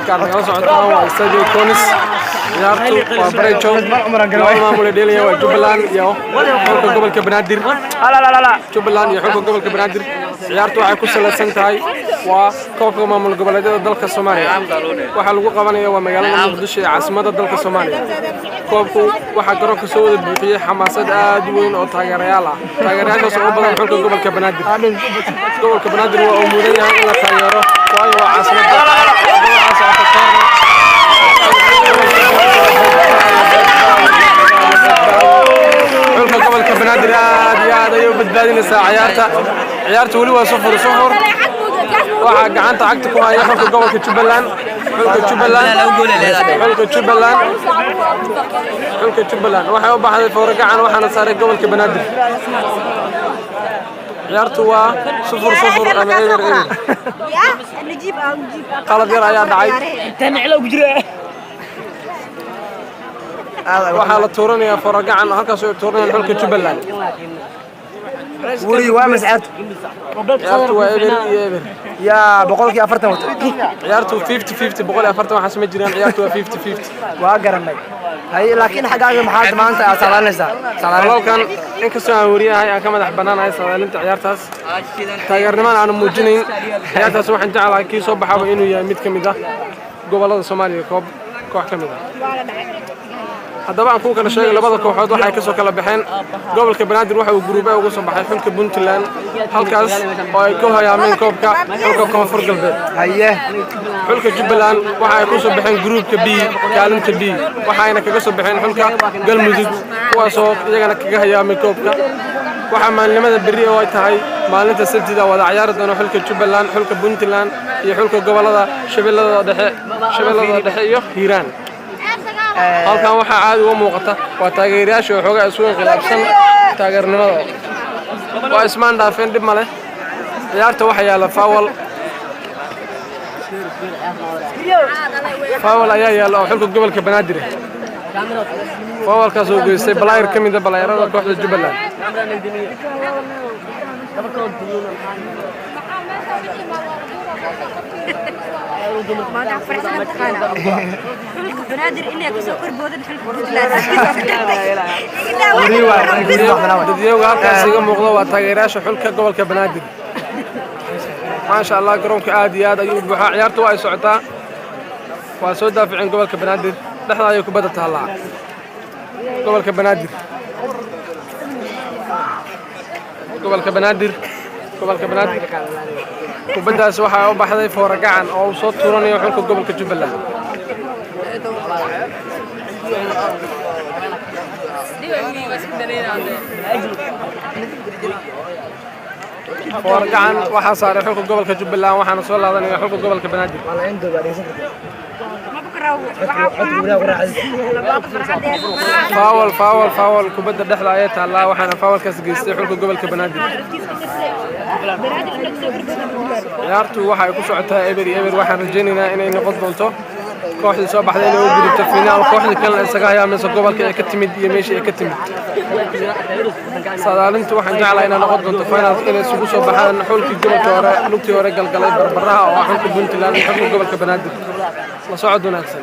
halkaan nagala socotaan waa Stadio Konis ciyaartu waa Barayjo maamul dheelaya waa Jubbaland iyo xulka gobolka Banaadir Jubbaland iyo xulka gobolka Banaadir ciyaartu waxay ku saleysan tahay waa koobka maamul goboleedyada dalka Soomaaliya waxa lagu qabanayaa waa magaalada Muqdisho ee caasimadda dalka Soomaaliya koobku waxa garoonka soo wada buuxiyay xamaasad aad u weyn oo taageerayaal ah taageerayaashaas oo badan xulka gobolka Banaadir gobolka Banaadir waa mudan yahay in la taageero waayo waa caasimadda xulka gobolka Banaadir aad iyo aad ayuu badbaadinaysaa ciyaarta wali waa 0-0 waxa gacanta cagta ku haya xulka gobolka Jubbaland waxa u baxday foora gacan waxaana saaray gobolka Banaadir ciyaartu waa 0-0 ama eber qalad yar ayaa dhacay waxaa la tuuranayaa foora gacan halkaas oo tuuranayaan xulka Jubbaland ولي وامس عرت ciyaartu waa eber يا بقولك يا فرتم ciyaartu 50-50 boqol iyo 40 waxa sama jiraan ciyaartu waa 50-50 وقرني هاي لكن حاجه محاد ما انت صلالنسا halkan inkastoo aan wariyahay aan ka madax banaanahay salaalinta ciyaartaas taageernimada aan muujinayn ciyaartaas waxaan jeclahay kii soo baxaba inuu yahay mid kamid ah gobolada Soomaaliya koox kamid ah haddaba aan ku kala sheegay labada kooxood waxay ka soo kala baxeen gobolka Banaadir waxa uu gruubo uga soo baxay xulka Puntland halkaas oo ay ku hayaameen koobka xulka Koonfur Galbeed haye xulka Jubbaland waxa ay ku soo baxeen gruupka B kaalinta B waxayna kaga soo baxeen xulka Galmudug kuwaas oo iyagana kaga hayaameen koobka waxa maalinimada berri oo ay tahay maalinta Sabtida wada ciyaar doona xulka Jubbaland xulka Puntland iyo xulka gobolada Shabeellada Dhexe iyo Hiiraan halkan waxa aad uga muuqata waa taageerayaasha oo xogaa isku inqilaabsan taageernimada waa ismaan dhaafeen dib male ciyaarta waxa yaala faawal ayaa yaala oo xulka gobolka Banaadir faawalkaas oo geystay balaayir kamid ah balaayirada kooxda Jubbaland بنادر إني أكسر قربودن حلف dadiyowga halkaas iga muuqda waa taageerayaasha xulka gobolka Banaadir ma sha Allah garoonka aad iyo aad ayuu buuxaa ciyaartu ay socotaa waa soo daaficeen gobolka Banaadir dhexda ayay ku bada taallaa gobolka Banaadir kubadaas waxa u baxday foora gacan oo uu soo tuuranayo xulka gobolka Jubbaland foora gacan waxa saaray xulka gobolka Jubbaland waxaana soo laadanaya xulka gobolka Banaadir faawal kubada dhexda ayay taallaa waxaana faawalkaas geystay xulka gobolka Banaadir ciyaartu waxa ay ku socotaa eber waxaan rajaynaynaa inay noqon doonto kooxda soo baxday inay u gudubto finaal kooxda kale isaga hayaamayso gobolka ay ka timid iyo meesha ay ka timid sadaalintu waxaan jeclahay inay noqon doonto finaal inay isugu soo baxaan xulkii gobolka hore lugtii hore galgalay barbaraha oo xulka Puntland iyo xulka gobolka Banaadir la socod wanaagsan